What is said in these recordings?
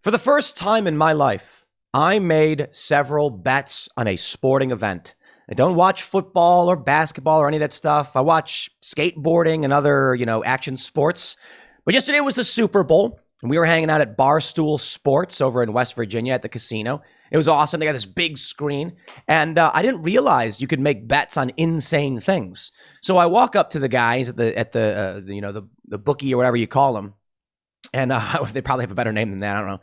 For the first time in my life, I made several bets on a sporting event. I don't watch football or basketball or any of that stuff. I watch skateboarding and other, action sports. But yesterday was the Super Bowl, and we were hanging out at Barstool Sports over in West Virginia at the casino. It was awesome. They got this big screen, and I didn't realize you could make bets on insane things. So I walk up to the guys at the bookie or whatever you call them. And they probably have a better name than that. I don't know.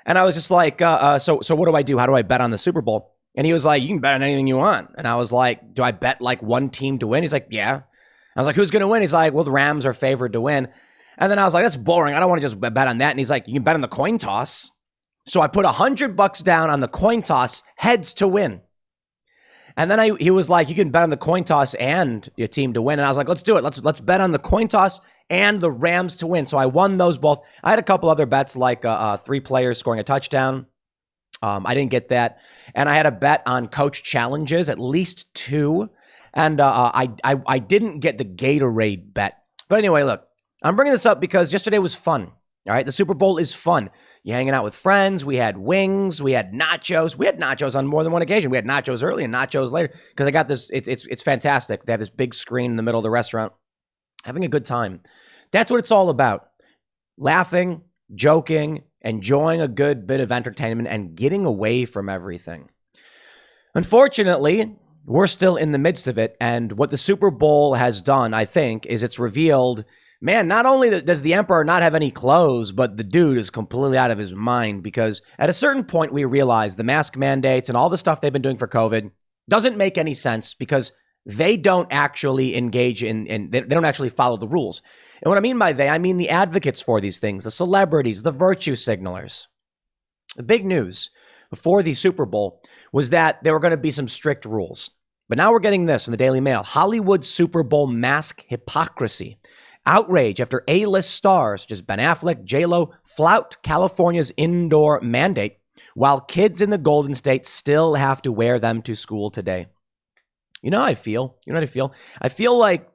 And I was just like, so what do I do? How do I bet on the Super Bowl? And he was like, you can bet on anything you want. And I was like, do I bet like one team to win? He's like, yeah. I was like, who's going to win? He's like, well, the Rams are favored to win. And then I was like, that's boring. I don't want to just bet on that. And he's like, you can bet on the coin toss. So I put $100 down on the coin toss, heads to win. And then he was like, you can bet on the coin toss and your team to win. And I was like, let's do it. Let's bet on the coin toss and the Rams to win. So I won those both. I had a couple other bets like 3 players scoring a touchdown. I didn't get that. And I had a bet on coach challenges, at least 2. And I didn't get the Gatorade bet. But anyway, look, I'm bringing this up because yesterday was fun. All right. The Super Bowl is fun. You're hanging out with friends. We had wings. We had nachos. We had nachos on more than one occasion. We had nachos early and nachos later because I got this. It's fantastic. They have this big screen in the middle of the restaurant. Having a good time. That's what it's all about. Laughing, joking, enjoying a good bit of entertainment, and getting away from everything. Unfortunately, we're still in the midst of it. And what the Super Bowl has done, I think, is it's revealed, man, not only does the emperor not have any clothes, but the dude is completely out of his mind, because at a certain point, we realize the mask mandates and all the stuff they've been doing for COVID doesn't make any sense because they don't actually engage they don't actually follow the rules. And what I mean by they, I mean the advocates for these things, the celebrities, the virtue signalers. The big news before the Super Bowl was that there were going to be some strict rules. But now we're getting this from the Daily Mail. Hollywood Super Bowl mask hypocrisy. Outrage after A-list stars such as Ben Affleck, J-Lo flout California's indoor mandate, while kids in the Golden State still have to wear them to school today. You know how I feel? You know what I feel? I feel like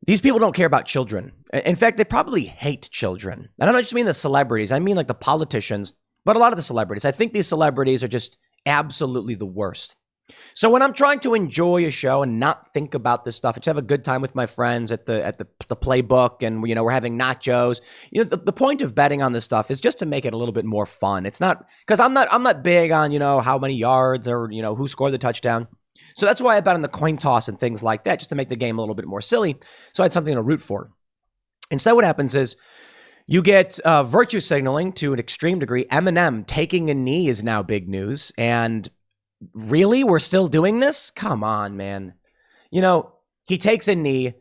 these people don't care about children. In fact, they probably hate children. I don't just mean the celebrities. I mean like the politicians, but a lot of the celebrities. I think these celebrities are just absolutely the worst. So when I'm trying to enjoy a show and not think about this stuff, and just have a good time with my friends at the playbook, and we're having nachos. The point of betting on this stuff is just to make it a little bit more fun. It's not because I'm not big on how many yards or who scored the touchdown. So that's why I bet on the coin toss and things like that, just to make the game a little bit more silly. So I had something to root for. Instead, what happens is you get virtue signaling to an extreme degree. Eminem taking a knee is now big news. And really, we're still doing this? Come on, man. He takes a knee.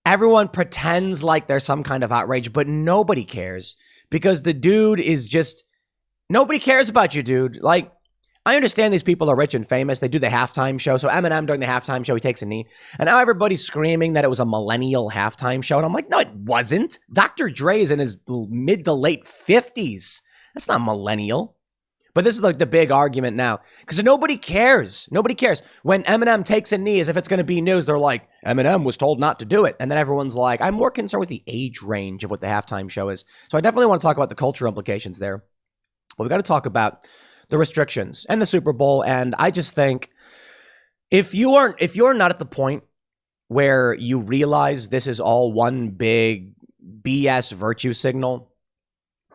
Everyone pretends like there's some kind of outrage, but nobody cares because the dude is just, nobody cares about you, dude. Like, I understand these people are rich and famous. They do the halftime show. So Eminem during the halftime show, he takes a knee. And now everybody's screaming that it was a millennial halftime show. And I'm like, no, it wasn't. Dr. Dre is in his mid to late 50s. That's not millennial. But this is like the big argument now because nobody cares. Nobody cares. When Eminem takes a knee, as if it's going to be news, they're like, Eminem was told not to do it. And then everyone's like, I'm more concerned with the age range of what the halftime show is. So I definitely want to talk about the cultural implications there. But we got to talk about the restrictions and the Super Bowl. And I just think if you're not at the point where you realize this is all one big BS virtue signal,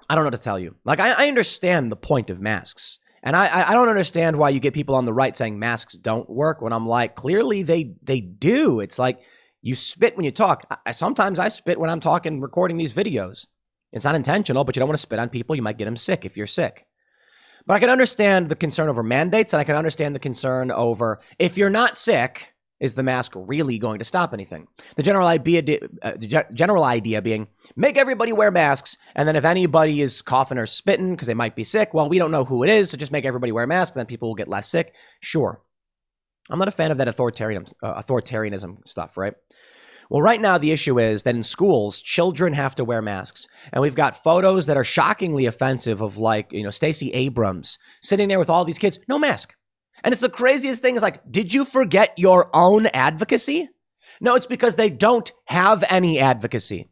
I don't know what to tell you. Like, I understand the point of masks. And I don't understand why you get people on the right saying masks don't work when I'm like, clearly they do. It's like you spit when you talk. Sometimes I spit when I'm talking, recording these videos. It's not intentional, but you don't want to spit on people. You might get them sick if you're sick. But I can understand the concern over mandates, and I can understand the concern over if you're not sick, is the mask really going to stop anything? The general idea being make everybody wear masks, and then if anybody is coughing or spitting because they might be sick, well, we don't know who it is, so just make everybody wear masks, and then people will get less sick. Sure. I'm not a fan of that authoritarianism stuff, right? Well, right now, the issue is that in schools, children have to wear masks. And we've got photos that are shockingly offensive of Stacey Abrams sitting there with all these kids, no mask. And it's the craziest thing is like, did you forget your own advocacy? No, it's because they don't have any advocacy.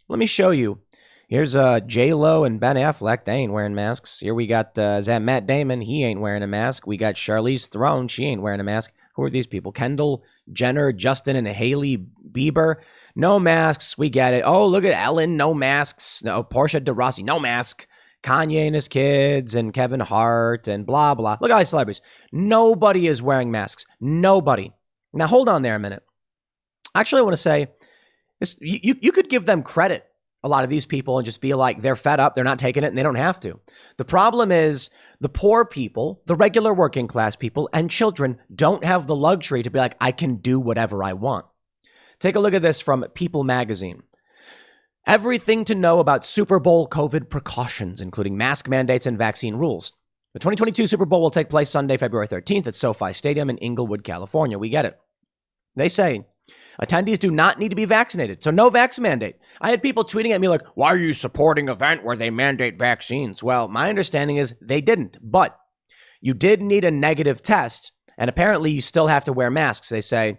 Let me show you Here's J-Lo and Ben Affleck. They ain't wearing masks. Here we got Matt Damon. He ain't wearing a mask. We got Charlize Theron. She ain't wearing a mask. Who are these people? Kendall Jenner, Justin, and Hailey Bieber. No masks. We get it. Oh, look at Ellen. No masks. No, Portia de Rossi. No mask. Kanye and his kids and Kevin Hart and blah, blah. Look at all these celebrities. Nobody is wearing masks. Nobody. Now, hold on there a minute. Actually, I want to say, this, you could give them credit, a lot of these people, and just be like, they're fed up, they're not taking it, and they don't have to. The problem is the poor people, the regular working class people, and children don't have the luxury to be like, I can do whatever I want. Take a look at this from People magazine. Everything to know about Super Bowl COVID precautions, including mask mandates and vaccine rules. The 2022 Super Bowl will take place Sunday, February 13th at SoFi Stadium in Inglewood, California. We get it. They say attendees do not need to be vaccinated, so no vax mandate. I had people tweeting at me like, why are you supporting an event where they mandate vaccines? Well, my understanding is they didn't, but you did need a negative test, and apparently you still have to wear masks. They say,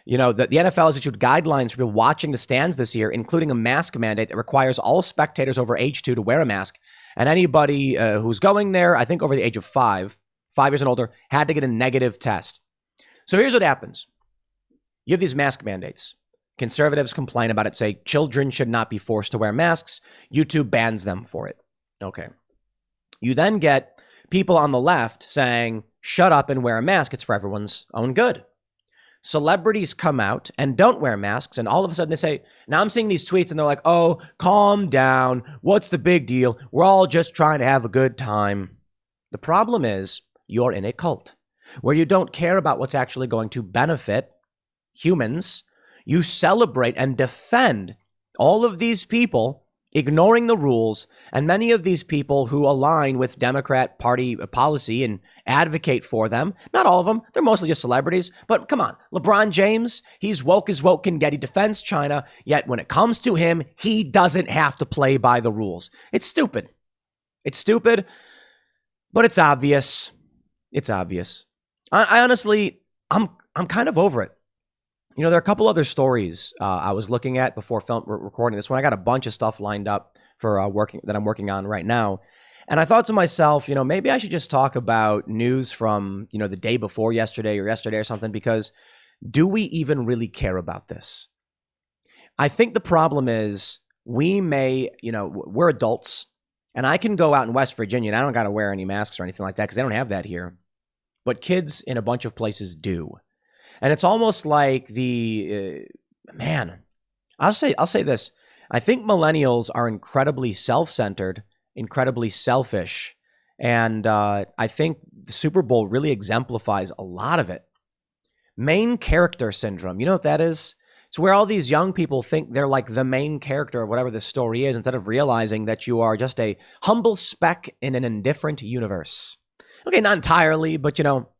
you know, the NFL has issued guidelines for people watching the stands this year, including a mask mandate that requires all spectators over age 2 to wear a mask. And anybody who's going there, I think over the age of 5 years and older, had to get a negative test. So here's what happens. You have these mask mandates. Conservatives complain about it, say children should not be forced to wear masks. YouTube bans them for it. Okay. You then get people on the left saying, shut up and wear a mask. It's for everyone's own good. Celebrities come out and don't wear masks, and all of a sudden they say, now I'm seeing these tweets and they're like, oh, calm down. What's the big deal? We're all just trying to have a good time. The problem is you're in a cult where you don't care about what's actually going to benefit humans. You celebrate and defend all of these people ignoring the rules, and many of these people who align with Democrat Party policy and advocate for them. Not all of them. They're mostly just celebrities. But come on, LeBron James, he's woke as woke can get. He defends China, yet when it comes to him, he doesn't have to play by the rules. It's stupid. It's stupid, but it's obvious. It's obvious. I honestly, I'm kind of over it. You know, there are a couple other stories I was looking at before recording this one. I got a bunch of stuff lined up for I'm working on right now. And I thought to myself, you know, maybe I should just talk about news from, you know, the day before yesterday or something, because do we even really care about this? I think the problem is we're adults, and I can go out in West Virginia and I don't got to wear any masks or anything like that because they don't have that here. But kids in a bunch of places do. And it's almost like I'll say this. I think millennials are incredibly self-centered, incredibly selfish. And I think the Super Bowl really exemplifies a lot of it. Main character syndrome. You know what that is? It's where all these young people think they're like the main character of whatever the story is, instead of realizing that you are just a humble speck in an indifferent universe. Okay, not entirely, but you know,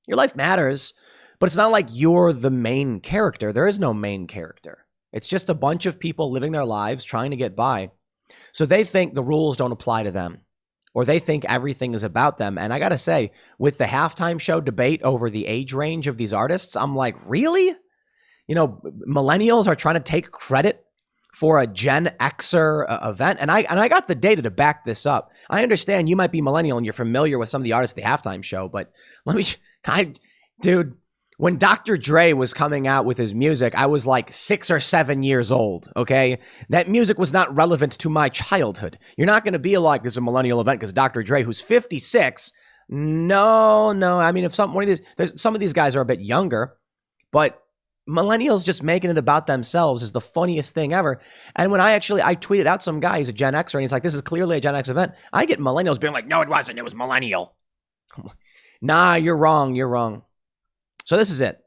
your life matters. But it's not like you're the main character. There is no main character. It's just a bunch of people living their lives trying to get by. So they think the rules don't apply to them, or they think everything is about them. And I got to say, with the halftime show debate over the age range of these artists, I'm like, really? You know, millennials are trying to take credit for a Gen Xer event. And I got the data to back this up. I understand you might be millennial and you're familiar with some of the artists at the halftime show, but dude, when Dr. Dre was coming out with his music, I was like 6 or 7 years old, okay? That music was not relevant to my childhood. You're not going to be like, there's a millennial event because Dr. Dre, who's 56, no. I mean, if some of these guys are a bit younger, but millennials just making it about themselves is the funniest thing ever. And when I tweeted out some guy, he's a Gen Xer, and he's like, this is clearly a Gen X event. I get millennials being like, no, it wasn't. It was millennial. Nah, you're wrong. So this is it.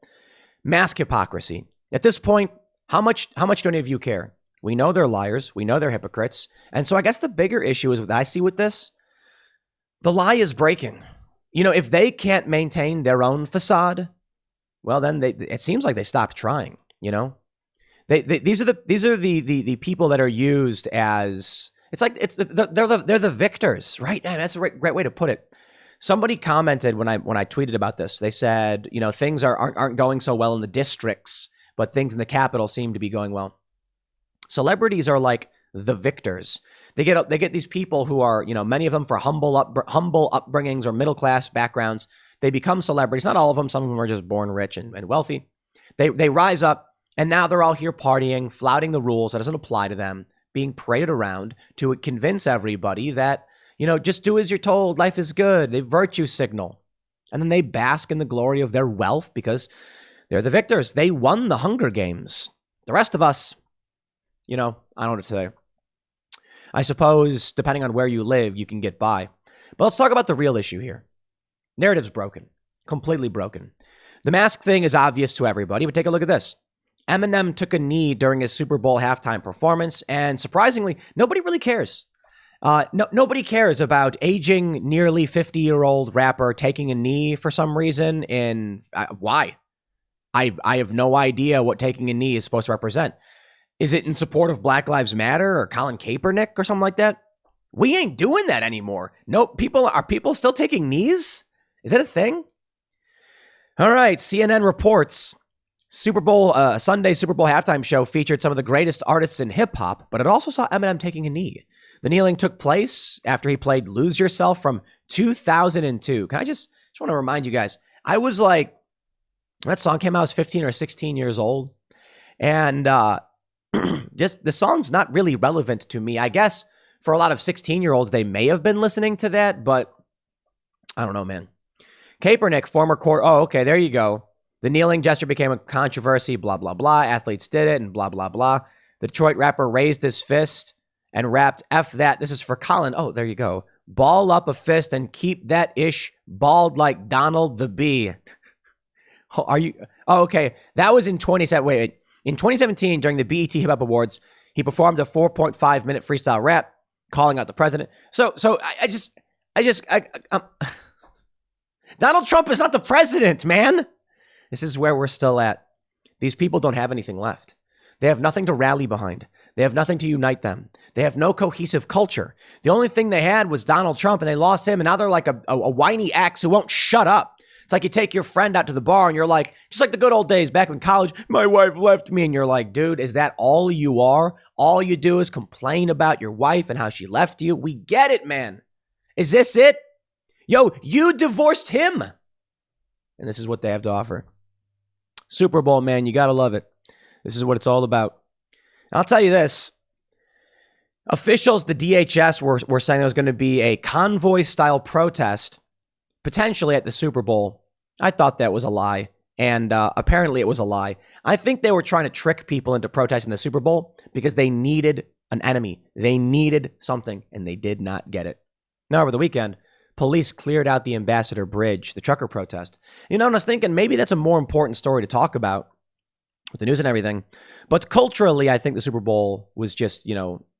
Mask hypocrisy. At this point, how much do any of you care? We know they're liars. We know they're hypocrites. And so I guess the bigger issue is what I see with this. The lie is breaking. You know, if they can't maintain their own facade, well, then it seems like they stopped trying, you know? These are the people that are used as, it's like they're the victors, right? That's a great way to put it. Somebody commented when I tweeted about this. They said, you know, things aren't going so well in the districts, but things in the capital seem to be going well. Celebrities are like the victors. They get these people who are, many of them for humble upbringings or middle class backgrounds. They become celebrities. Not all of them. Some of them are just born rich and wealthy. They rise up, and now they're all here partying, flouting the rules that doesn't apply to them, being paraded around to convince everybody that, just do as you're told. Life is good. They virtue signal. And then they bask in the glory of their wealth because they're the victors. They won the Hunger Games. The rest of us, I don't know what to say. I suppose, depending on where you live, you can get by. But let's talk about the real issue here. Narrative's broken. Completely broken. The mask thing is obvious to everybody, but take a look at this. Eminem took a knee during his Super Bowl halftime performance, and surprisingly, nobody really cares. Nobody cares about aging, nearly 50-year-old rapper taking a knee for some reason. Why? I have no idea what taking a knee is supposed to represent. Is it in support of Black Lives Matter or Colin Kaepernick or something like that? We ain't doing that anymore. No, are people still taking knees? Is that a thing? All right, CNN reports Sunday Super Bowl halftime show featured some of the greatest artists in hip hop, but it also saw Eminem taking a knee. The kneeling took place after he played Lose Yourself from 2002. Can I just want to remind you guys, I was like, that song came out, I was 15 or 16 years old. And just the song's not really relevant to me. I guess for a lot of 16-year-olds, they may have been listening to that, but I don't know, man. Kaepernick, former court. Oh, okay, there you go. The kneeling gesture became a controversy, blah, blah, blah. Athletes did it and blah, blah, blah. The Detroit rapper raised his fist and rapped, F that. This is for Colin. Oh, there you go. Ball up a fist and keep that ish bald like Donald the Bee. Oh, are you? Oh, okay. That was in 2017. In 2017, during the BET Hip Hop Awards, he performed a 4.5-minute freestyle rap calling out the president. So Donald Trump is not the president, man. This is where we're still at. These people don't have anything left. They have nothing to rally behind. They have nothing to unite them. They have no cohesive culture. The only thing they had was Donald Trump, and they lost him, and now they're like a whiny axe who won't shut up. It's like you take your friend out to the bar, and you're like, just like the good old days back in college, my wife left me, and you're like, dude, is that all you are? All you do is complain about your wife and how she left you? We get it, man. Is this it? Yo, you divorced him. And this is what they have to offer. Super Bowl, man, you got to love it. This is what it's all about. I'll tell you this. Officials, the DHS, were saying there was going to be a convoy-style protest, potentially at the Super Bowl. I thought that was a lie, and apparently it was a lie. I think they were trying to trick people into protesting the Super Bowl because they needed an enemy. They needed something, and they did not get it. Now, over the weekend, police cleared out the Ambassador Bridge, the trucker protest. And I was thinking maybe that's a more important story to talk about with the news and everything. But culturally, I think the Super Bowl was just,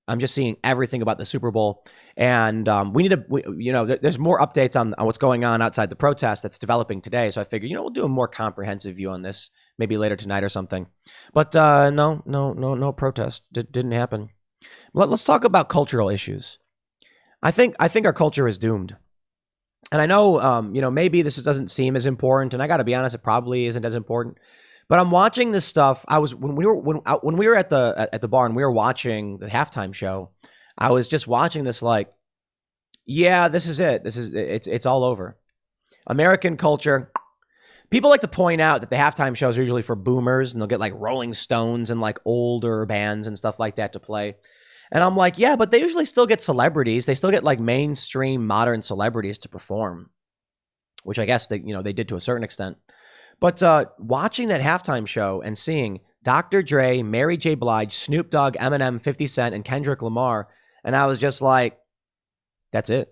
I'm just seeing everything about the Super Bowl. And we need to, there's more updates on what's going on outside the protest that's developing today. So I figured, we'll do a more comprehensive view on this maybe later tonight or something. But no protest. Didn't happen. Let's talk about cultural issues. I think our culture is doomed. And I know, maybe this doesn't seem as important. And I got to be honest, it probably isn't as important. But I'm watching this stuff. When we were at the bar and we were watching the halftime show, I was just watching this like, yeah, this is it. It's all over. American culture. People like to point out that the halftime shows are usually for boomers, and they'll get like Rolling Stones and like older bands and stuff like that to play. And I'm like, yeah, but they usually still get celebrities. They still get like mainstream modern celebrities to perform, which I guess they did to a certain extent. But watching that halftime show and seeing Dr. Dre, Mary J. Blige, Snoop Dogg, Eminem, 50 Cent, and Kendrick Lamar, and I was just like, that's it.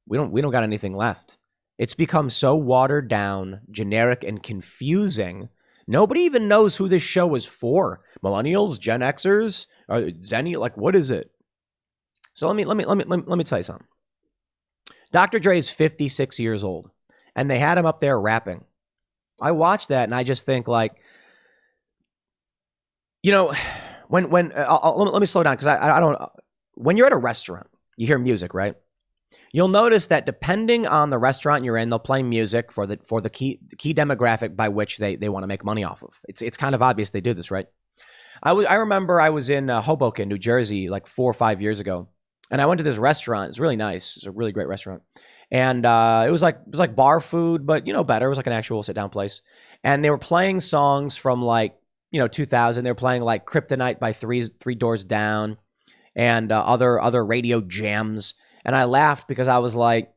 We don't got anything left. It's become so watered down, generic, and confusing. Nobody even knows who this show is for. Millennials, Gen Xers, or Zenny, like what is it? So let me tell you something. Dr. Dre is 56 years old, and they had him up there rapping. I watched that and I just think like, let me slow down because I don't. When you're at a restaurant, you hear music, right? You'll notice that depending on the restaurant you're in, they'll play music for the key demographic by which they want to make money off of. It's kind of obvious they do this, right? I remember I was in Hoboken, New Jersey, like 4 or 5 years ago, and I went to this restaurant. It's really nice. It's a really great restaurant, and it was like bar food, but better. It was like an actual sit down place, and they were playing songs from like 2000. They were playing like Kryptonite by Three Doors Down, and other radio jams. And I laughed because I was like,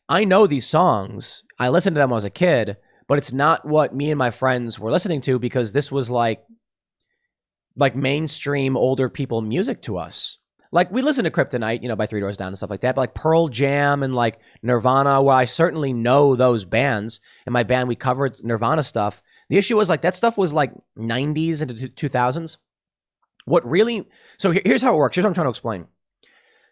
I know these songs. I listened to them when I was a kid, but it's not what me and my friends were listening to because this was like mainstream older people music to us. Like we listen to Kryptonite, by Three Doors Down and stuff like that, but like Pearl Jam and like Nirvana, well, I certainly know those bands. In my band, we covered Nirvana stuff. The issue was like that stuff was like 90s into 2000s. So here's how it works. Here's what I'm trying to explain.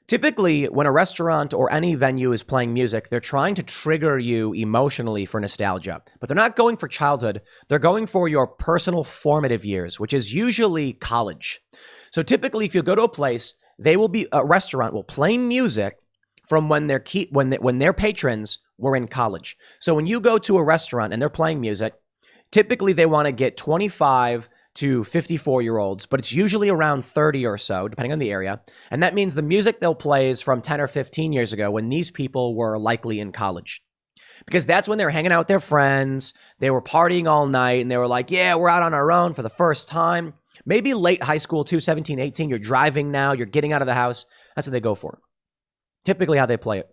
Typically, when a restaurant or any venue is playing music, they're trying to trigger you emotionally for nostalgia. But they're not going for childhood. They're going for your personal formative years, which is usually college. So typically, if you go to a place, a restaurant will play music from when their patrons were in college. So when you go to a restaurant and they're playing music, typically they want to get 25 to 54-year-olds, but it's usually around 30 or so, depending on the area. And that means the music they'll play is from 10 or 15 years ago when these people were likely in college. Because that's when they were hanging out with their friends, they were partying all night, and they were like, yeah, we're out on our own for the first time. Maybe late high school too, 17, 18, you're driving now, you're getting out of the house. That's what they go for. Typically how they play it.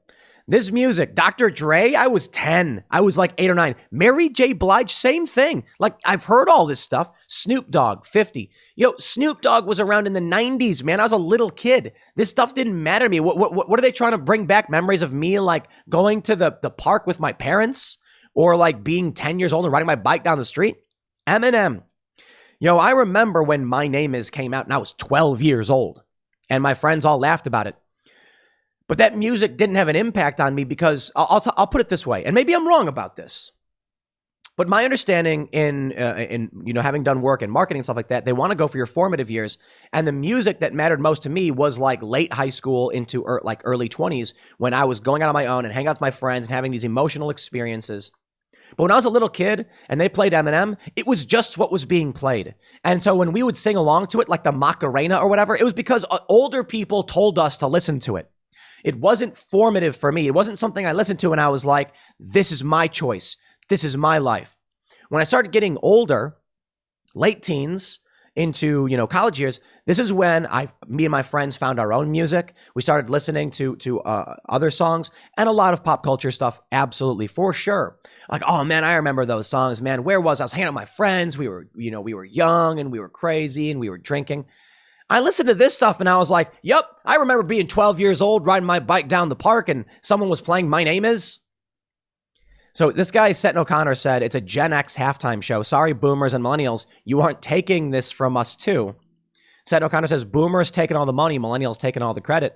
This music, Dr. Dre, I was 10. I was like 8 or 9. Mary J. Blige, same thing. Like, I've heard all this stuff. Snoop Dogg, 50. Snoop Dogg was around in the 90s, man. I was a little kid. This stuff didn't matter to me. What are they trying to bring back? Memories of me, like, going to the park with my parents? Or, like, being 10 years old and riding my bike down the street? Eminem. I remember when My Name Is came out, and I was 12 years old. And my friends all laughed about it. But that music didn't have an impact on me because I'll put it this way, and maybe I'm wrong about this. But my understanding in having done work in marketing and stuff like that, they want to go for your formative years. And the music that mattered most to me was like late high school into like early 20s when I was going out on my own and hanging out with my friends and having these emotional experiences. But when I was a little kid and they played Eminem, it was just what was being played. And so when we would sing along to it, like the Macarena or whatever, it was because older people told us to listen to it. It wasn't formative for me. It wasn't something I listened to and I was like, this is my choice. This is my life. When I started getting older, late teens into, college years, this is when me and my friends found our own music. We started listening to other songs and a lot of pop culture stuff. Absolutely, for sure. Like, oh man, I remember those songs, man. Where was I? I was hanging out with my friends. We were young and we were crazy and we were drinking. I listened to this stuff and I was like, yep, I remember being 12 years old, riding my bike down the park and someone was playing My Name Is. So this guy, Seton O'Connor, said, it's a Gen X halftime show. Sorry, boomers and millennials, you aren't taking this from us too. Seton O'Connor says, boomers taking all the money, millennials taking all the credit.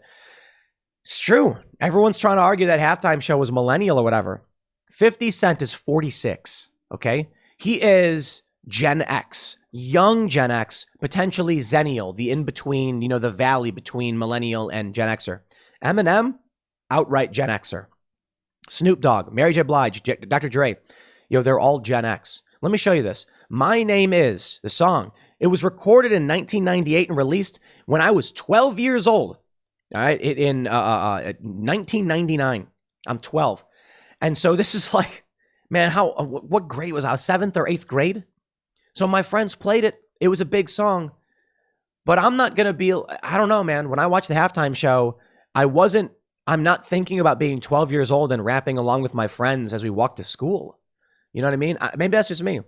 It's true. Everyone's trying to argue that halftime show was millennial or whatever. 50 Cent is 46, okay? He is Gen X, young Gen X, potentially Zennial, the in-between, the valley between millennial and Gen Xer. Eminem, outright Gen Xer. Snoop Dogg, Mary J. Blige, Dr. Dre, they're all Gen X. Let me show you this. My Name Is, the song, it was recorded in 1998 and released when I was 12 years old, all right, in 1999. I'm 12. And so this is like, man, what grade was I? 7th or 8th grade? So my friends played it. It was a big song. But I'm not going to be, I don't know, man. When I watched the halftime show, I'm not thinking about being 12 years old and rapping along with my friends as we walk to school. You know what I mean? Maybe that's just me.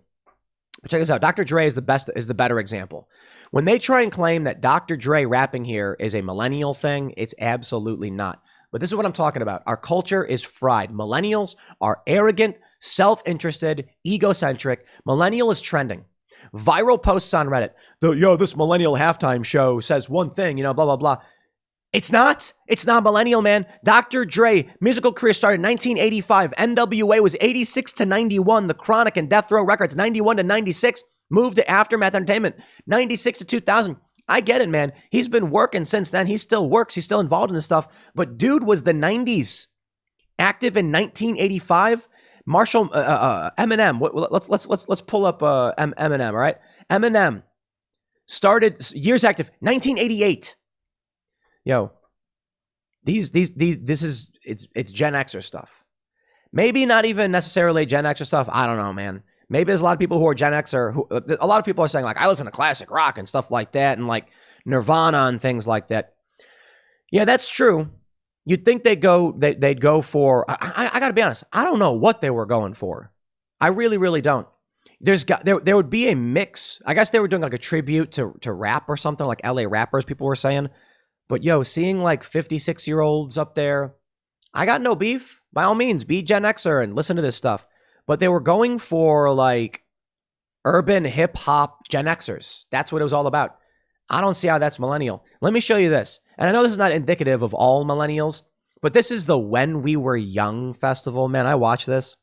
But check this out. Dr. Dre is the better example. When they try and claim that Dr. Dre rapping here is a millennial thing, it's absolutely not. But this is what I'm talking about. Our culture is fried. Millennials are arrogant, self-interested, egocentric. Millennial is trending. Viral posts on Reddit. This millennial halftime show says one thing, blah, blah, blah. It's not millennial, man. Dr. Dre, musical career started in 1985. NWA was 86 to 91. The Chronic and Death Row Records, 91 to 96. Moved to Aftermath Entertainment, 96 to 2000. I get it, man. He's been working since then. He still works. He's still involved in this stuff. But dude was the 90s. Active in 1985. Eminem. Let's pull up Eminem, all right? Eminem started years active, 1988. Yo, this is it's Gen Xer stuff. Maybe not even necessarily Gen Xer stuff. I don't know, man. Maybe there's a lot of people who are Gen Xer. A lot of people are saying like, I listen to classic rock and stuff like that, and like Nirvana and things like that. Yeah, that's true. You'd think they'd go for. I got to be honest. I don't know what they were going for. I really, really don't. There would be a mix. I guess they were doing like a tribute to rap or something, like LA rappers, people were saying. But yo, seeing like 56-year-olds up there, I got no beef. By all means, be Gen Xer and listen to this stuff. But they were going for like urban hip hop Gen Xers. That's what it was all about. I don't see how that's millennial. Let me show you this. And I know this is not indicative of all millennials, but this is the When We Were Young festival. Man, I watched this.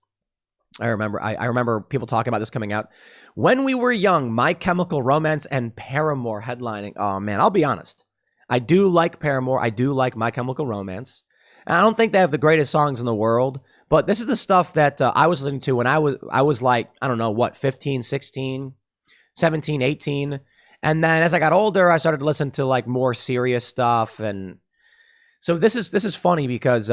I remember people talking about this coming out. When We Were Young, My Chemical Romance and Paramore headlining. Oh man, I'll be honest. I do like Paramore. I do like My Chemical Romance. And I don't think they have the greatest songs in the world, but this is the stuff that I was listening to when I was like, I don't know, what, 15, 16, 17, 18. And then as I got older, I started to listen to like more serious stuff. And so this is funny because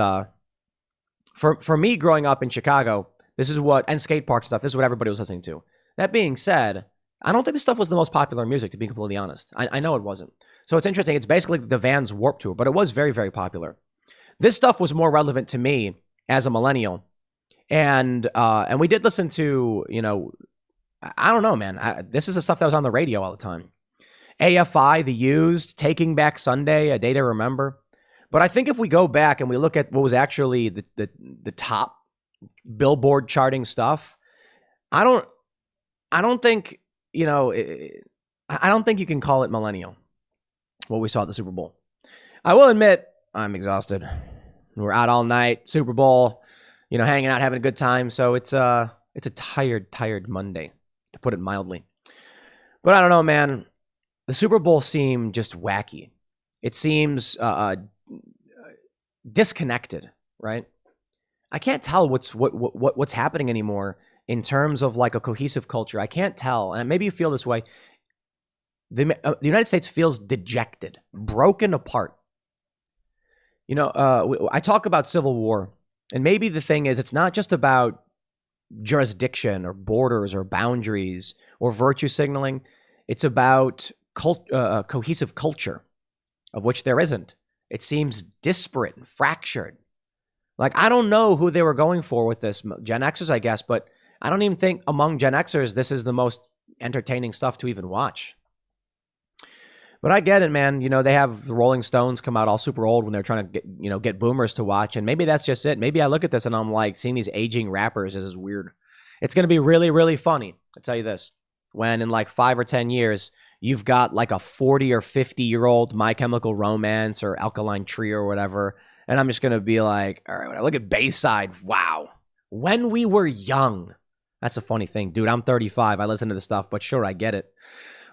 for me growing up in Chicago, this is what, and skate park stuff, this is what everybody was listening to. That being said, I don't think this stuff was the most popular music, to be completely honest. I know it wasn't. So it's interesting. It's basically the Vans Warped Tour, but it was very, very popular. This stuff was more relevant to me as a millennial. And we did listen to, you know, I don't know, man. This is the stuff that was on the radio all the time. AFI, The Used, Taking Back Sunday, A Day to Remember. But I think if we go back and we look at what was actually the top Billboard charting stuff, I don't think, you know, I don't think you can call it millennial, what we saw at the Super Bowl. I will admit, I'm exhausted. We're out all night, Super Bowl, you know, hanging out, having a good time. So it's a tired Monday, to put it mildly. But I don't know, man. The Super Bowl seemed just wacky. It seems disconnected, right? I can't tell what's happening anymore in terms of like a cohesive culture. I can't tell, and maybe you feel this way. The United States feels dejected, broken apart. You know, I talk about civil war, and maybe the thing is, it's not just about jurisdiction or borders or boundaries or virtue signaling. It's about cohesive culture, of which there isn't. It seems disparate and fractured. Like, I don't know who they were going for with this. Gen Xers, I guess, but I don't even think among Gen Xers, this is the most entertaining stuff to even watch. But I get it, man. You know, they have the Rolling Stones come out all super old when they're trying to get boomers to watch. And maybe that's just it. Maybe I look at this and I'm like, seeing these aging rappers, this is weird. It's going to be really, really funny. I'll tell you this. When in like 5 or 10 years, you've got like a 40 or 50-year-old My Chemical Romance or Alkaline Trio or whatever. And I'm just going to be like, all right, when I look at Bayside, wow. When We Were Young. That's a funny thing. Dude, I'm 35. I listen to this stuff, but sure, I get it.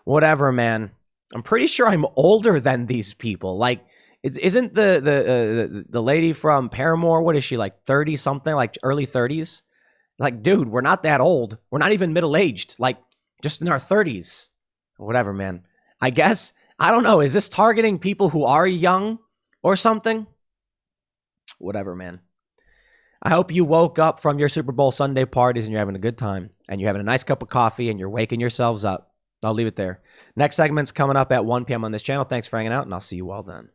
Whatever, man. I'm pretty sure I'm older than these people. Like, isn't the lady from Paramore, what is she, like 30 something, like early 30s? Like, dude, we're not that old. We're not even middle-aged, like just in our 30s. Whatever, man. I guess, I don't know. Is this targeting people who are young or something? Whatever, man. I hope you woke up from your Super Bowl Sunday parties and you're having a good time and you're having a nice cup of coffee and you're waking yourselves up. I'll leave it there. Next segment's coming up at 1 p.m. on this channel. Thanks for hanging out, and I'll see you all then.